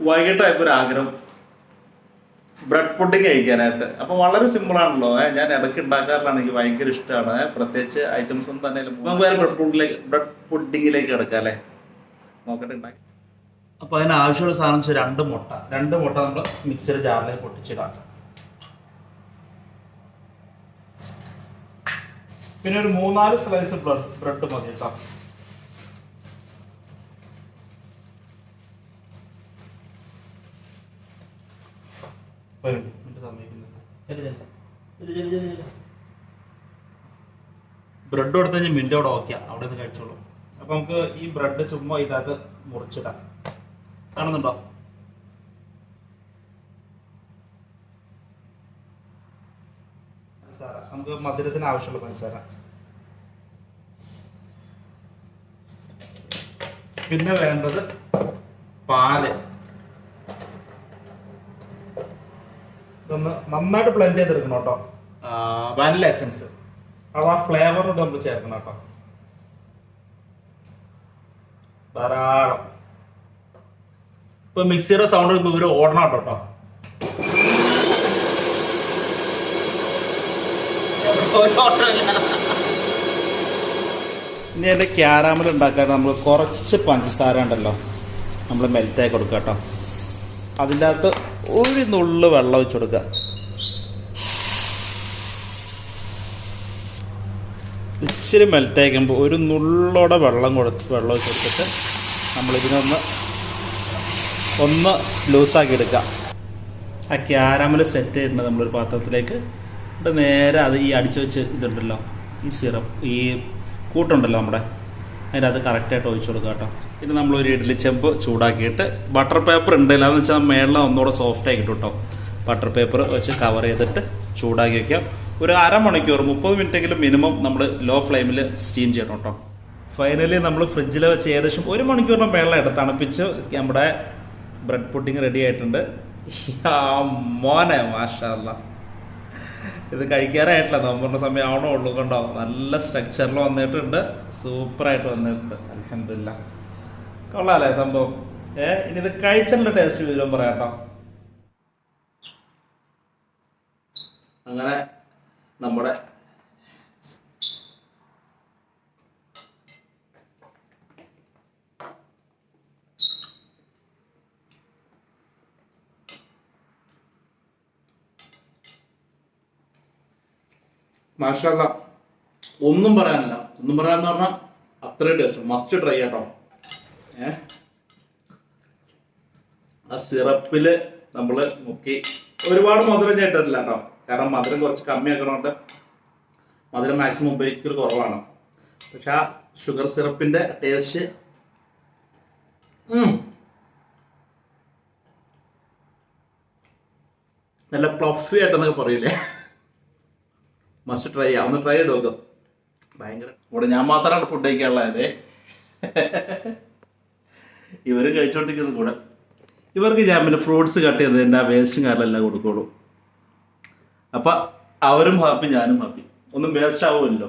വൈകിട്ടായപ്പോൾ ഒരു ആഗ്രഹം bread pudding കഴിക്കാനായിട്ട്. അപ്പോൾ വളരെ സിമ്പിളാണല്ലോ. ഞാൻ ഇടയ്ക്ക് ഉണ്ടാക്കാറുള്ളതാണ്, എനിക്ക് ഭയങ്കര ഇഷ്ടമാണ്. പ്രത്യേകിച്ച് ഐറ്റംസ് ഒന്നും തന്നെ നമുക്ക് വേറെ ബ്രെഡ് പുഡിങ്ങിലേക്ക് കിടക്കാം അല്ലേ. നോക്കട്ടെ ഉണ്ടാക്കി. അപ്പോൾ അതിന് ആവശ്യമുള്ള സാധനം വെച്ചാൽ രണ്ട് മുട്ട നമ്മൾ മിക്സിയുടെ ജാറിലേക്ക് പൊട്ടിച്ചിടാം. പിന്നെ ഒരു 3-4 സ്ലൈസ് ബ്രെഡ് മതി കേട്ടോ. ബ്രെഡ് കൊടുത്തു കഴിഞ്ഞാൽ മിനിറ്റോടെ ഓക്കെ അവിടെ നിന്ന് കഴിച്ചോളൂ. അപ്പൊ നമുക്ക് ഈ ബ്രെഡ് ചുമ്മാ ഇതിനകത്ത് മുറിച്ചിടാം. കാണുന്നുണ്ടോ? പഞ്ചസാര, നമുക്ക് മധുരത്തിന് ആവശ്യമുള്ള പഞ്ചസാര. പിന്നെ വേണ്ടത് പാല്. ഇതൊന്ന് നന്നായിട്ട് ബ്ലെൻഡ് ചെയ്തെടുക്കണം കേട്ടോ. വാനില എസൻസ്, അത് ആ ഫ്ലേവറിനോട് നമ്മൾ ചേർക്കണം കേട്ടോ. ധാരാളം. ഇപ്പൊ മിക്സിയുടെ സൗണ്ട് ഇവര് ഓടണം കേട്ടോ. ഇനി അതിൻ്റെ ക്യാരാമൽ ഉണ്ടാക്കാൻ നമ്മൾ കുറച്ച് പഞ്ചസാര ഉണ്ടല്ലോ നമ്മൾ മെൽറ്റായി കൊടുക്കുക കേട്ടോ. അതിൻ്റെ അകത്ത് ഒരു നുള്ളു വെള്ളം ഒഴിച്ചു കൊടുക്കുക. ഇച്ചിരി മെൽറ്റായി കഴിയുമ്പോൾ ഒരു നുള്ളോടെ വെള്ളം ഒഴിച്ച് കൊടുത്തിട്ട് നമ്മളിതിനൊന്ന് ലൂസാക്കി എടുക്കുക. ആ ക്യാരാമൽ സെറ്റ് ചെയ്തിട്ടുണ്ട് നമ്മളൊരു പാത്രത്തിലേക്ക്. എന്നിട്ട് നേരെ അത് ഈ അടിച്ചു വെച്ച് ഇതുണ്ടല്ലോ, ഈ സിറപ്പ്, ഈ കൂട്ടുണ്ടല്ലോ നമ്മുടെ, അതിൻ്റെ അത് കറക്റ്റായിട്ട് ഒഴിച്ചു കൊടുക്കുക കേട്ടോ. ഇത് നമ്മളൊരു ഇഡ്ഡലി ചെമ്പ് ചൂടാക്കിയിട്ട് ബട്ടർ പേപ്പർ ഉണ്ടല്ലോ, എന്ന് വെച്ചാൽ മേളിൽ ഒന്നുകൂടെ സോഫ്റ്റ് ആക്കി കിട്ടും കേട്ടോ. ബട്ടർ പേപ്പർ വെച്ച് കവർ ചെയ്തിട്ട് ചൂടാക്കി വയ്ക്കാം. ഒരു അരമണിക്കൂർ 30 മിനിറ്റെങ്കിലും മിനിമം നമ്മൾ ലോ ഫ്ലെയിമിൽ സ്റ്റീം ചെയ്യണം കേട്ടോ. ഫൈനലി നമ്മൾ ഫ്രിഡ്ജിൽ വെച്ച് ഏകദേശം 1 മണിക്കൂറിന് മേളിലായിട്ട് തണുപ്പിച്ച് നമ്മുടെ ബ്രെഡ് പുഡിങ് റെഡി ആയിട്ടുണ്ട്. മോനെ മാഷാ അല്ലാ, ഇത് കഴിക്കാറായിട്ടില്ല, നോമ്പുന്ന സമയം ആവണേ ഉള്ളൂ. കണ്ടോ, നല്ല സ്ട്രക്ചറിൽ വന്നിട്ടുണ്ട്, സൂപ്പറായിട്ട് വന്നിട്ടുണ്ട്. അൽഹംദുലില്ലാ, കൊള്ളാല്ലേ സംഭവം. ഇനി ഇത് കഴിച്ചുള്ള ടേസ്റ്റ് വിവരം പറയാം കേട്ടോ. അങ്ങനെ നമ്മുടെ മാഷാഅല്ലാ, ഒന്നും പറയാനില്ല. ഒന്നും പറയാന്ന് പറഞ്ഞാൽ അത്രയും ടേസ്റ്റ്, മസ്റ്റ് ട്രൈ കേട്ടോ. ആ സിറപ്പില് നമ്മൾ മുക്കി ഒരുപാട് മധുരം ചേട്ടിട്ടില്ല കേട്ടോ, കാരണം മധുരം കുറച്ച് കമ്മിയാക്കണോണ്ട് മധുരം മാക്സിമം ഉപയോഗിക്കൽ കുറവാണ്. പക്ഷെ ആ ഷുഗർ സിറപ്പിന്റെ ടേസ്റ്റ് നല്ല പ്ലഫി ആയിട്ടെന്നൊക്കെ പറയില്ലേ. മസ്റ്റ് ട്രൈ ചെയ്യാം, ഒന്ന് ട്രൈ ചെയ്ത് നോക്കാം. ഭയങ്കര ഇവിടെ ഞാൻ മാത്രമാണ് ഫുഡ് കഴിക്കാനുള്ളത്, ഇവരും കഴിച്ചോണ്ടിരിക്കുന്നത് കൂടെ. ഇവർക്ക് ഞാൻ പിന്നെ ഫ്രൂട്ട്സ് കട്ട് ചെയ്ത് എൻ്റെ ആ വേസ്റ്റും കാര്യമെല്ലാം കൊടുക്കുള്ളൂ. അപ്പം അവരും ഹാപ്പി, ഞാനും ഹാപ്പി. ഒന്നും വേസ്റ്റ് ആവുമല്ലോ.